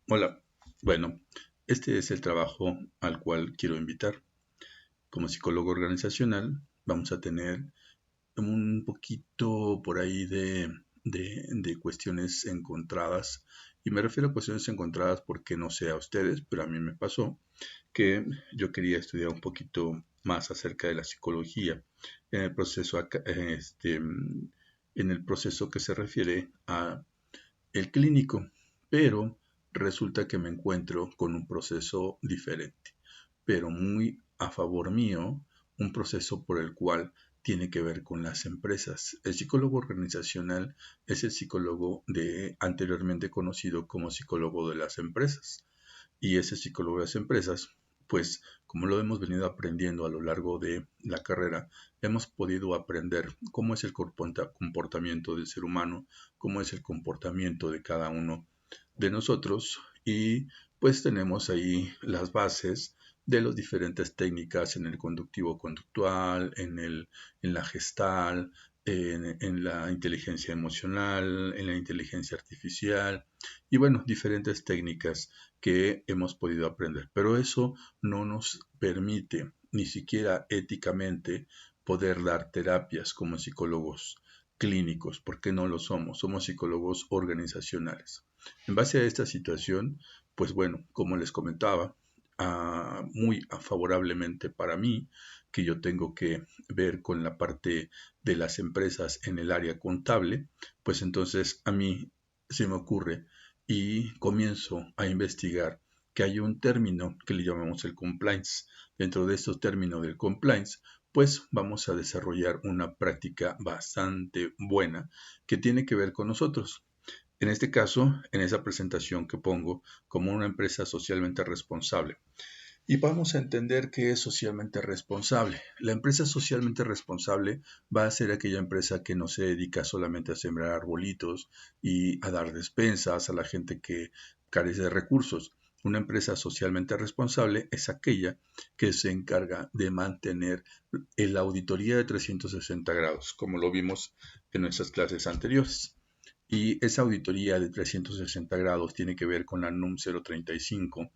Hola, bueno, este es el trabajo al cual quiero invitar. Como psicólogo organizacional, vamos a tener un poquito por ahí de cuestiones encontradas. Y me refiero a cuestiones encontradas porque no sé a ustedes, pero a mí me pasó que yo quería estudiar un poquito más acerca de la psicología en el proceso, en el proceso que se refiere a el clínico, pero resulta que me encuentro con un proceso diferente, pero muy a favor mío, un proceso por el cual tiene que ver con las empresas. El psicólogo organizacional es el psicólogo de anteriormente conocido como psicólogo de las empresas. Y ese psicólogo de las empresas, pues como lo hemos venido aprendiendo a lo largo de la carrera, hemos podido aprender cómo es el comportamiento del ser humano, cómo es el comportamiento de cada uno de nosotros y pues tenemos ahí las bases de las diferentes técnicas en el conductivo conductual, en la gestal, en la inteligencia emocional, en la inteligencia artificial y bueno, diferentes técnicas que hemos podido aprender. Pero eso no nos permite ni siquiera éticamente poder dar terapias como psicólogos clínicos, porque no lo somos, somos psicólogos organizacionales. En base a esta situación, pues bueno, como les comentaba, muy favorablemente para mí, que yo tengo que ver con la parte de las empresas en el área contable, pues entonces a mí se me ocurre y comienzo a investigar que hay un término que le llamamos el compliance. Dentro de estos términos del compliance, pues vamos a desarrollar una práctica bastante buena que tiene que ver con nosotros. En este caso, en esa presentación que pongo como una empresa socialmente responsable. Y vamos a entender qué es socialmente responsable. La empresa socialmente responsable va a ser aquella empresa que no se dedica solamente a sembrar arbolitos y a dar despensas a la gente que carece de recursos. Una empresa socialmente responsable es aquella que se encarga de mantener la auditoría de 360 grados, como lo vimos en nuestras clases anteriores. Y esa auditoría de 360 grados tiene que ver con la NUM 035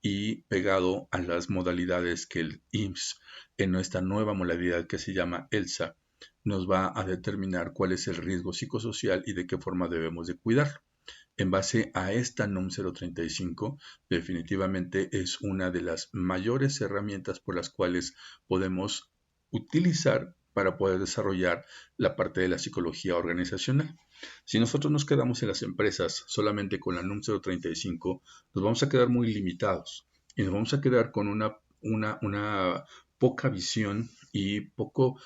y pegado a las modalidades que el IMSS en nuestra nueva modalidad que se llama ELSA nos va a determinar cuál es el riesgo psicosocial y de qué forma debemos de cuidarlo. En base a esta NUM 035, definitivamente es una de las mayores herramientas por las cuales podemos utilizar para poder desarrollar la parte de la psicología organizacional. Si nosotros nos quedamos en las empresas solamente con la NUM 035, nos vamos a quedar muy limitados y nos vamos a quedar con una poca visión y poco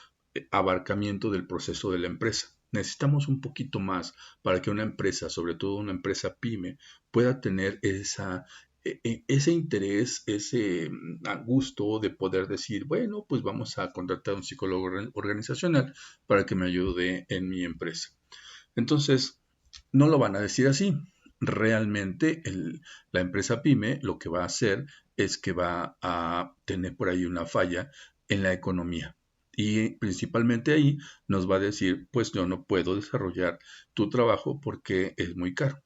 abarcamiento del proceso de la empresa. Necesitamos un poquito más para que una empresa, sobre todo una empresa pyme, pueda tener ese interés, ese gusto de poder decir, bueno, pues vamos a contratar a un psicólogo organizacional para que me ayude en mi empresa. Entonces, no lo van a decir así. Realmente la empresa pyme lo que va a hacer es que va a tener por ahí una falla en la economía. Y principalmente ahí nos va a decir, pues yo no puedo desarrollar tu trabajo porque es muy caro.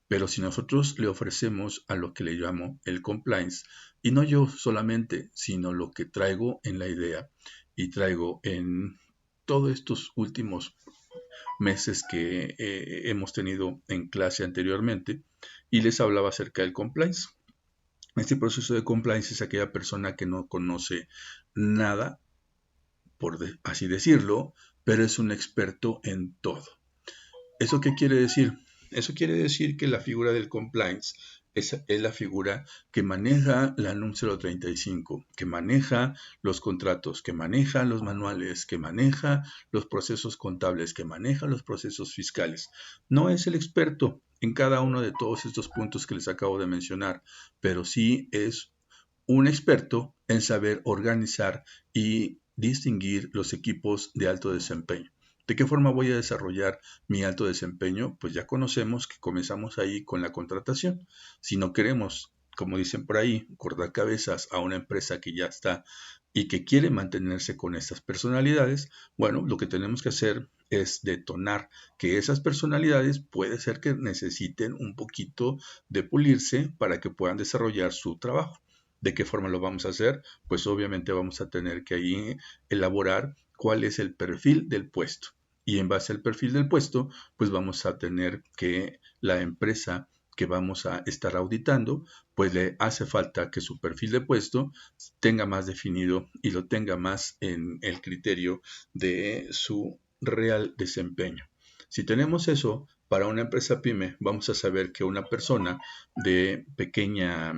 Pero si nosotros le ofrecemos a lo que le llamo el compliance, y no yo solamente, sino lo que traigo en la idea y traigo en todos estos últimos meses que hemos tenido en clase anteriormente y les hablaba acerca del compliance. Este proceso de compliance es aquella persona que no conoce nada, así decirlo, pero es un experto en todo. ¿Eso qué quiere decir? Eso quiere decir que la figura del compliance es la figura que maneja la NUM 035, que maneja los contratos, que maneja los manuales, que maneja los procesos contables, que maneja los procesos fiscales. No es el experto en cada uno de todos estos puntos que les acabo de mencionar, pero sí es un experto en saber organizar y distinguir los equipos de alto desempeño. ¿De qué forma voy a desarrollar mi alto desempeño? Pues ya conocemos que comenzamos ahí con la contratación. Si no queremos, como dicen por ahí, cortar cabezas a una empresa que ya está y que quiere mantenerse con estas personalidades, bueno, lo que tenemos que hacer es detonar que esas personalidades puede ser que necesiten un poquito de pulirse para que puedan desarrollar su trabajo. ¿De qué forma lo vamos a hacer? Pues obviamente vamos a tener que ahí elaborar cuál es el perfil del puesto. Y en base al perfil del puesto, pues vamos a tener que la empresa que vamos a estar auditando, pues le hace falta que su perfil de puesto tenga más definido y lo tenga más en el criterio de su real desempeño. Si tenemos eso, para una empresa pyme, vamos a saber que una persona de pequeña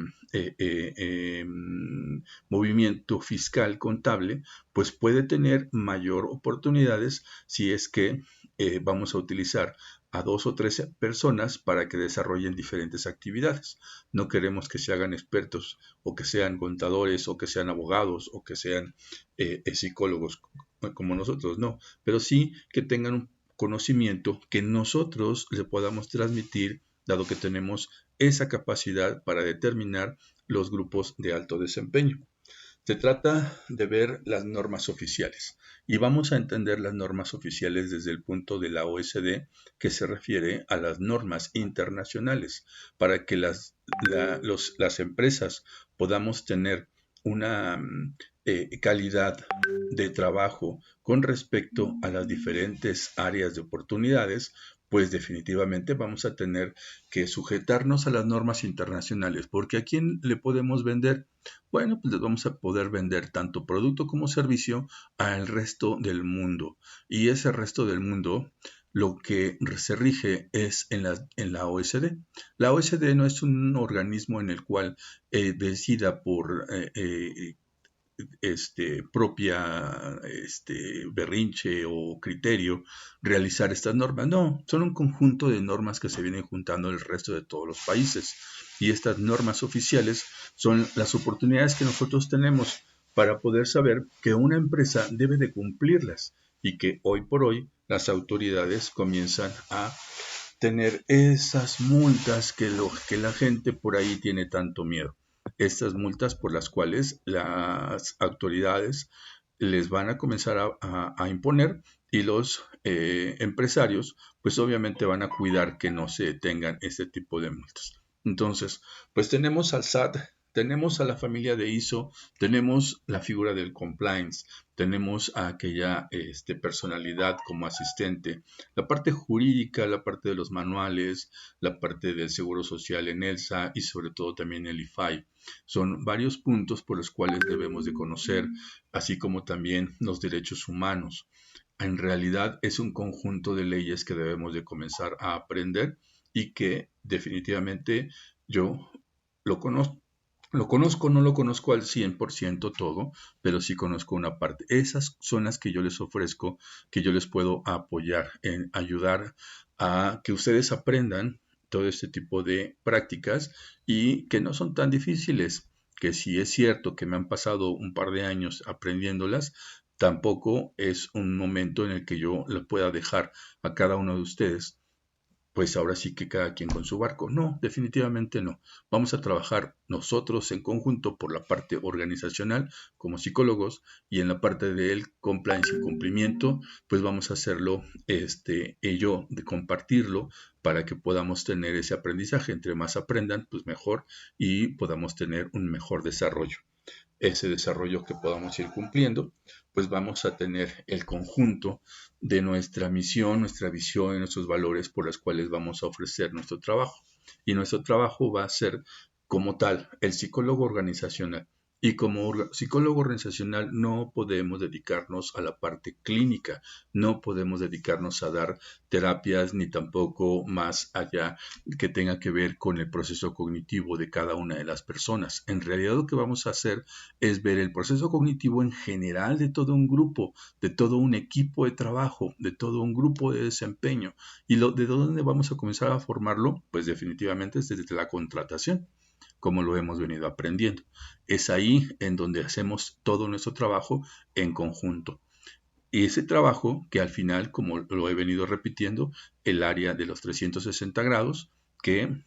movimiento fiscal contable, pues puede tener mayor oportunidades si es que vamos a utilizar a 2 o 3 personas para que desarrollen diferentes actividades. No queremos que se hagan expertos o que sean contadores o que sean abogados o que sean psicólogos como nosotros, no, pero sí que tengan un conocimiento que nosotros le podamos transmitir, dado que tenemos esa capacidad para determinar los grupos de alto desempeño. Se trata de ver las normas oficiales y vamos a entender las normas oficiales desde el punto de la OSD, que se refiere a las normas internacionales, para que las empresas podamos tener una calidad de trabajo con respecto a las diferentes áreas de oportunidades, pues definitivamente vamos a tener que sujetarnos a las normas internacionales, porque ¿a quién le podemos vender? Bueno, pues les vamos a poder vender tanto producto como servicio al resto del mundo. Y ese resto del mundo lo que se rige es en la OSD. La OSD no es un organismo en el cual decida por propia berrinche o criterio realizar estas normas. No, son un conjunto de normas que se vienen juntando el resto de todos los países. Y estas normas oficiales son las oportunidades que nosotros tenemos para poder saber que una empresa debe de cumplirlas y que hoy por hoy las autoridades comienzan a tener esas multas que la gente por ahí tiene tanto miedo. Estas multas por las cuales las autoridades les van a comenzar a imponer y los empresarios pues obviamente van a cuidar que no se tengan este tipo de multas. Entonces, pues tenemos al SAT, tenemos a la familia de ISO, tenemos la figura del compliance, tenemos a aquella personalidad como asistente, la parte jurídica, la parte de los manuales, la parte del seguro social en ELSA y sobre todo también el IFAI. Son varios puntos por los cuales debemos de conocer, así como también los derechos humanos. En realidad es un conjunto de leyes que debemos de comenzar a aprender y que definitivamente yo lo conozco. No lo conozco al 100% todo, pero sí conozco una parte. Esas son las que yo les ofrezco, que yo les puedo apoyar en ayudar a que ustedes aprendan todo este tipo de prácticas y que no son tan difíciles, que si es cierto que me han pasado un par de años aprendiéndolas, tampoco es un momento en el que yo le pueda dejar a cada uno de ustedes pues ahora sí que cada quien con su barco. No, definitivamente no. Vamos a trabajar nosotros en conjunto por la parte organizacional como psicólogos y en la parte del compliance y cumplimiento, pues vamos a hacerlo ello de compartirlo para que podamos tener ese aprendizaje. Entre más aprendan, pues mejor y podamos tener un mejor desarrollo. Ese desarrollo que podamos ir cumpliendo, pues vamos a tener el conjunto de nuestra misión, nuestra visión y nuestros valores por los cuales vamos a ofrecer nuestro trabajo. Y nuestro trabajo va a ser como tal el psicólogo organizacional. Y como psicólogo organizacional no podemos dedicarnos a la parte clínica, no podemos dedicarnos a dar terapias ni tampoco más allá que tenga que ver con el proceso cognitivo de cada una de las personas. En realidad lo que vamos a hacer es ver el proceso cognitivo en general de todo un grupo, de todo un equipo de trabajo, de todo un grupo de desempeño. ¿Y de dónde vamos a comenzar a formarlo? Pues definitivamente es desde la contratación, como lo hemos venido aprendiendo. Es ahí en donde hacemos todo nuestro trabajo en conjunto. Y ese trabajo que al final, como lo he venido repitiendo, el área de los 360 grados, que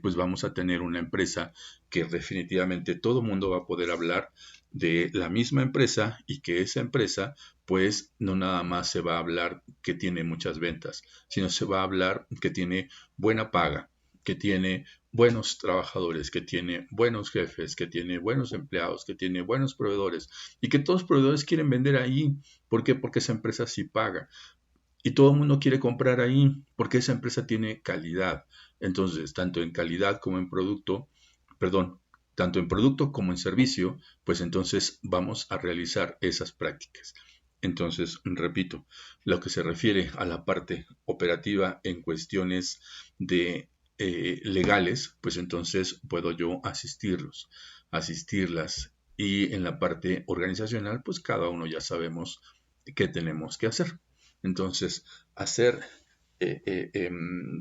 pues vamos a tener una empresa que definitivamente todo el mundo va a poder hablar de la misma empresa y que esa empresa pues no nada más se va a hablar que tiene muchas ventas, sino se va a hablar que tiene buena paga, que tiene buenos trabajadores, que tiene buenos jefes, que tiene buenos empleados, que tiene buenos proveedores y que todos los proveedores quieren vender ahí. ¿Por qué? Porque esa empresa sí paga. Y todo el mundo quiere comprar ahí porque esa empresa tiene calidad. Entonces, tanto en calidad como en producto, perdón, tanto en producto como en servicio, pues entonces vamos a realizar esas prácticas. Entonces, repito, lo que se refiere a la parte operativa en cuestiones de legales, pues entonces puedo yo asistirlas. Y en la parte organizacional, pues cada uno ya sabemos qué tenemos que hacer. Entonces, hacer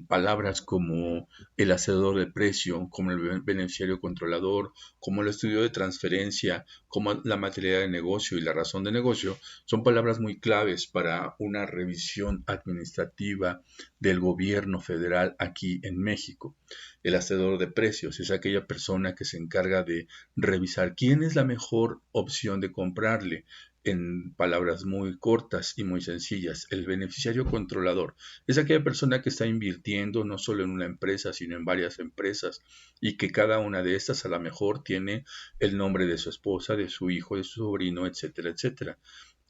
palabras como el hacedor de precio, como el beneficiario controlador, como el estudio de transferencia, como la materia de negocio y la razón de negocio, son palabras muy claves para una revisión administrativa del gobierno federal aquí en México. El hacedor de precios es aquella persona que se encarga de revisar quién es la mejor opción de comprarle. En palabras muy cortas y muy sencillas, el beneficiario controlador es aquella persona que está invirtiendo no solo en una empresa, sino en varias empresas y que cada una de estas a lo mejor tiene el nombre de su esposa, de su hijo, de su sobrino, etcétera, etcétera.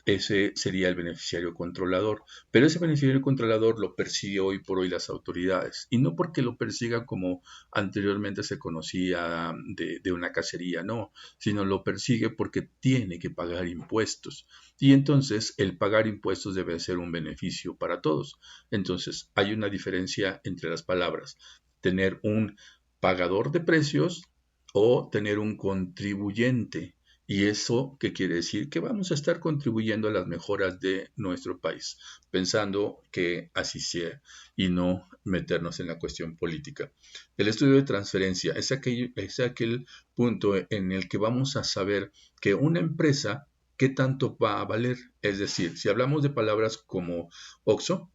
Ese sería el beneficiario controlador. Pero ese beneficiario controlador lo persigue hoy por hoy las autoridades. Y no porque lo persiga como anteriormente se conocía de una cacería, no, sino lo persigue porque tiene que pagar impuestos. Y entonces el pagar impuestos debe ser un beneficio para todos. Entonces hay una diferencia entre las palabras. Tener un pagador de precios o tener un contribuyente. ¿Y eso qué quiere decir? Que vamos a estar contribuyendo a las mejoras de nuestro país, pensando que así sea y no meternos en la cuestión política. El estudio de transferencia es aquel punto en el que vamos a saber que una empresa, ¿qué tanto va a valer? Es decir, si hablamos de palabras como OXO,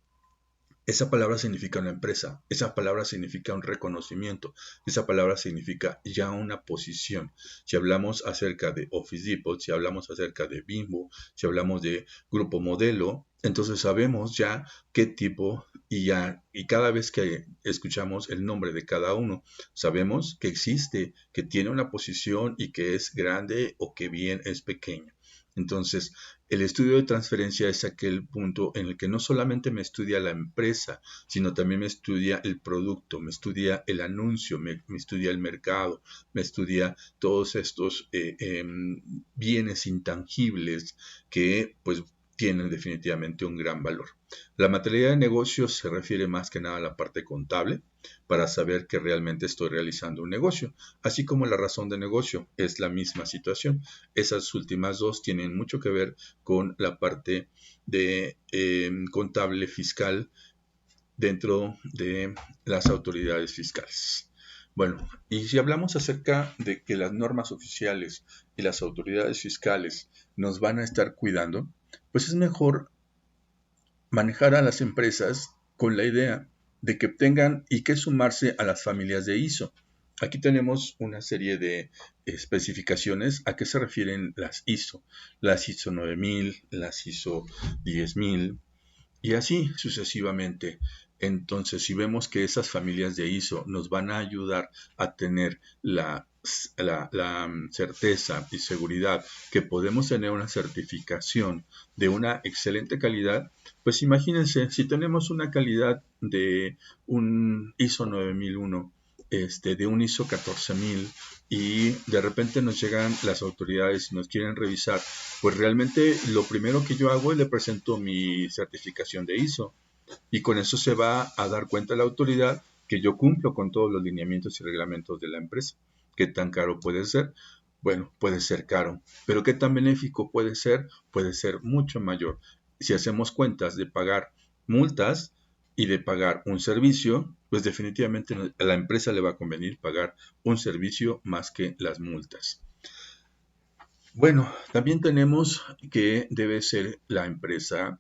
esa palabra significa una empresa, esa palabra significa un reconocimiento, esa palabra significa ya una posición. Si hablamos acerca de Office Depot, si hablamos acerca de Bimbo, si hablamos de Grupo Modelo, entonces sabemos ya qué tipo y cada vez que escuchamos el nombre de cada uno, sabemos que existe, que tiene una posición y que es grande o que bien es pequeño. Entonces, el estudio de transferencia es aquel punto en el que no solamente me estudia la empresa, sino también me estudia el producto, me estudia el anuncio, me estudia el mercado, me estudia todos estos bienes intangibles que pues tienen definitivamente un gran valor. La materia de negocios se refiere más que nada a la parte contable para saber que realmente estoy realizando un negocio, así como la razón de negocio es la misma situación. Esas últimas dos tienen mucho que ver con la parte de contable fiscal dentro de las autoridades fiscales. Bueno, y si hablamos acerca de que las normas oficiales y las autoridades fiscales nos van a estar cuidando, pues es mejor manejar a las empresas con la idea de que tengan y que sumarse a las familias de ISO. Aquí tenemos una serie de especificaciones a qué se refieren las ISO 9000, las ISO 10000 y así sucesivamente. Entonces, si vemos que esas familias de ISO nos van a ayudar a tener la certeza y seguridad que podemos tener una certificación de una excelente calidad, pues imagínense, si tenemos una calidad de un ISO 9001, de un ISO 14000 y de repente nos llegan las autoridades y nos quieren revisar, pues realmente lo primero que yo hago es le presento mi certificación de ISO y con eso se va a dar cuenta la autoridad que yo cumplo con todos los lineamientos y reglamentos de la empresa. ¿Qué tan caro puede ser? Bueno, puede ser caro, pero ¿qué tan benéfico puede ser? Puede ser mucho mayor. Si hacemos cuentas de pagar multas y de pagar un servicio, pues definitivamente a la empresa le va a convenir pagar un servicio más que las multas. Bueno, también tenemos que debe ser la empresa,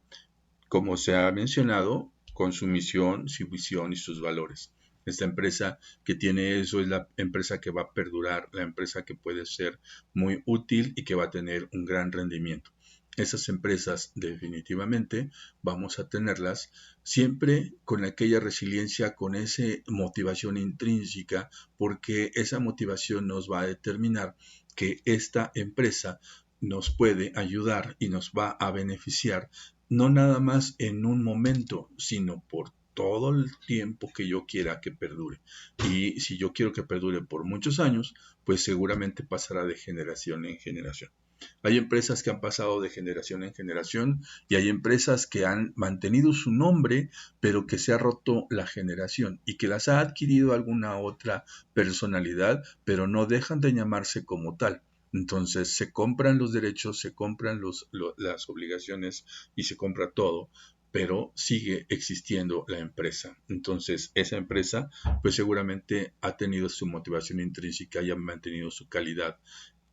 como se ha mencionado, con su misión, su visión y sus valores. Esta empresa que tiene eso es la empresa que va a perdurar, la empresa que puede ser muy útil y que va a tener un gran rendimiento. Esas empresas definitivamente vamos a tenerlas siempre con aquella resiliencia, con esa motivación intrínseca, porque esa motivación nos va a determinar que esta empresa nos puede ayudar y nos va a beneficiar, no nada más en un momento, sino por todo el tiempo que yo quiera que perdure. Y si yo quiero que perdure por muchos años, pues seguramente pasará de generación en generación. Hay empresas que han pasado de generación en generación y hay empresas que han mantenido su nombre, pero que se ha roto la generación y que las ha adquirido alguna otra personalidad, pero no dejan de llamarse como tal. Entonces se compran los derechos, se compran las obligaciones y se compra todo, pero sigue existiendo la empresa. Entonces esa empresa pues seguramente ha tenido su motivación intrínseca y ha mantenido su calidad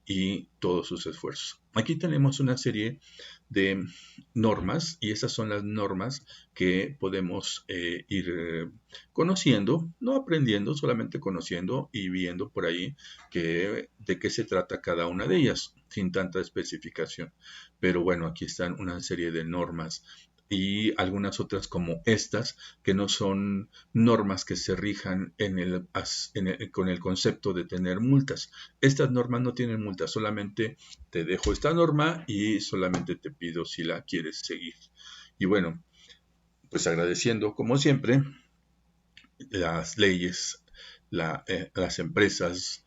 y todos sus esfuerzos. Aquí tenemos una serie de normas y esas son las normas que podemos ir conociendo, no aprendiendo, solamente conociendo y viendo por ahí de qué se trata cada una de ellas, sin tanta especificación. Pero bueno, aquí están una serie de normas y algunas otras como estas, que no son normas que se rijan con el concepto de tener multas. Estas normas no tienen multas, solamente te dejo esta norma y solamente te pido si la quieres seguir. Y bueno, pues agradeciendo como siempre las leyes, las empresas,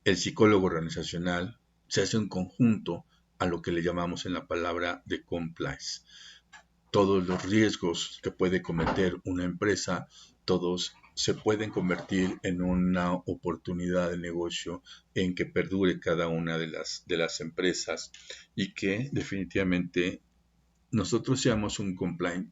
el psicólogo organizacional, se hace un conjunto a lo que le llamamos en la palabra de compliance. Todos los riesgos que puede cometer una empresa, todos se pueden convertir en una oportunidad de negocio en que perdure cada una de las empresas y que definitivamente nosotros seamos un compliant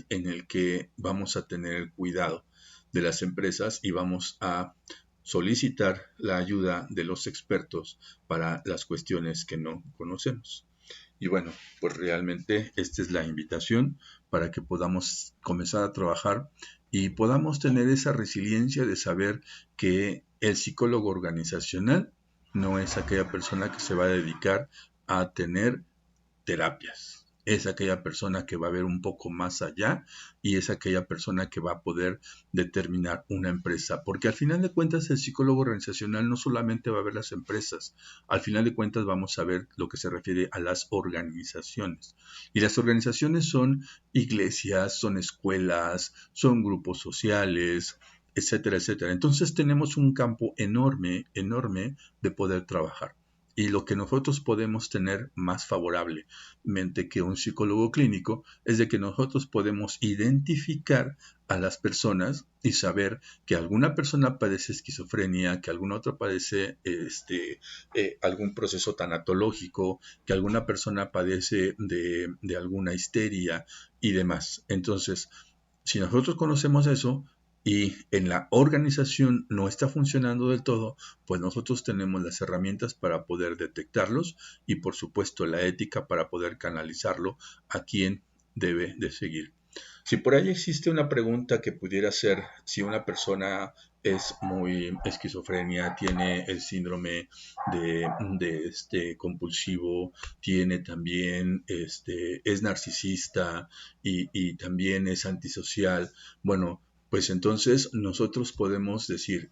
en el que vamos a tener el cuidado de las empresas y vamos a solicitar la ayuda de los expertos para las cuestiones que no conocemos. Y bueno, pues realmente esta es la invitación para que podamos comenzar a trabajar y podamos tener esa resiliencia de saber que el psicólogo organizacional no es aquella persona que se va a dedicar a tener terapias. Es aquella persona que va a ver un poco más allá y es aquella persona que va a poder determinar una empresa. Porque al final de cuentas el psicólogo organizacional no solamente va a ver las empresas, al final de cuentas vamos a ver lo que se refiere a las organizaciones. Y las organizaciones son iglesias, son escuelas, son grupos sociales, etcétera, etcétera. Entonces tenemos un campo enorme, enorme de poder trabajar. Y lo que nosotros podemos tener más favorablemente que un psicólogo clínico es de que nosotros podemos identificar a las personas y saber que alguna persona padece esquizofrenia, que alguna otra padece algún proceso tanatológico, que alguna persona padece de alguna histeria y demás. Entonces, si nosotros conocemos eso, y en la organización no está funcionando del todo, pues nosotros tenemos las herramientas para poder detectarlos y por supuesto la ética para poder canalizarlo a quien debe de seguir. Si por ahí existe una pregunta que pudiera ser si una persona es muy esquizofrenia, tiene el síndrome de compulsivo, tiene también es narcisista y también es antisocial, bueno, pues entonces nosotros podemos decir,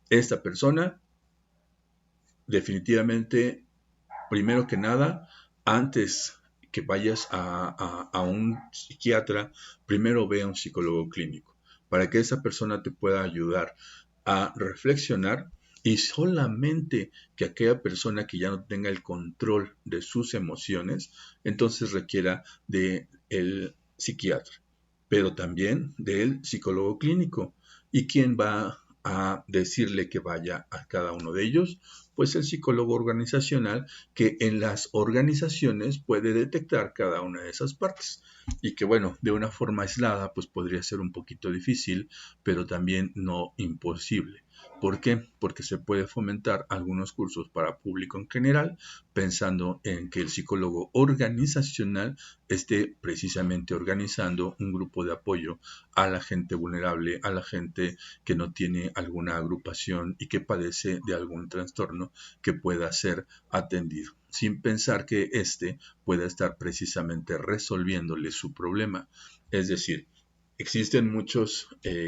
esta persona definitivamente, primero que nada, antes que vayas a un psiquiatra, primero ve a un psicólogo clínico, para que esa persona te pueda ayudar a reflexionar y solamente que aquella persona que ya no tenga el control de sus emociones, entonces requiera de el psiquiatra, pero también del psicólogo clínico. ¿Y quién va a decirle que vaya a cada uno de ellos? Pues el psicólogo organizacional, que en las organizaciones puede detectar cada una de esas partes y que bueno, de una forma aislada pues podría ser un poquito difícil, pero también no imposible. ¿Por qué? Porque se puede fomentar algunos cursos para público en general, pensando en que el psicólogo organizacional esté precisamente organizando un grupo de apoyo a la gente vulnerable, a la gente que no tiene alguna agrupación y que padece de algún trastorno que pueda ser atendido. sin pensar que éste pueda estar precisamente resolviéndole su problema. Es decir, existen muchos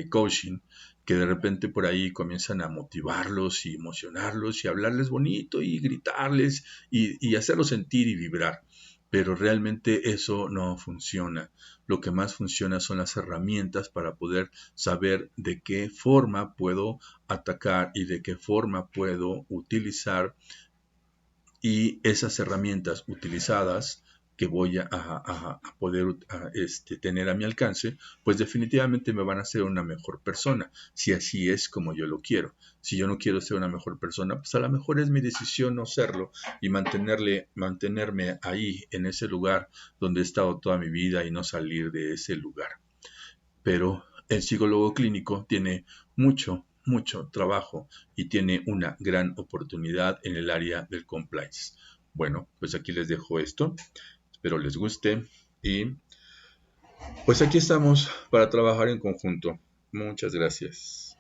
coaching que de repente por ahí comienzan a motivarlos y emocionarlos y hablarles bonito y gritarles y hacerlos sentir y vibrar. Pero realmente eso no funciona. Lo que más funciona son las herramientas para poder saber de qué forma puedo atacar y de qué forma puedo utilizar, y esas herramientas utilizadas que voy a poder tener a mi alcance, pues definitivamente me van a hacer una mejor persona, si así es como yo lo quiero. Si yo no quiero ser una mejor persona, pues a lo mejor es mi decisión no serlo y mantenerme ahí, en ese lugar donde he estado toda mi vida y no salir de ese lugar. Pero el psicólogo clínico tiene mucho trabajo y tiene una gran oportunidad en el área del compliance. Bueno, pues aquí les dejo esto. Espero les guste y pues aquí estamos para trabajar en conjunto. Muchas gracias.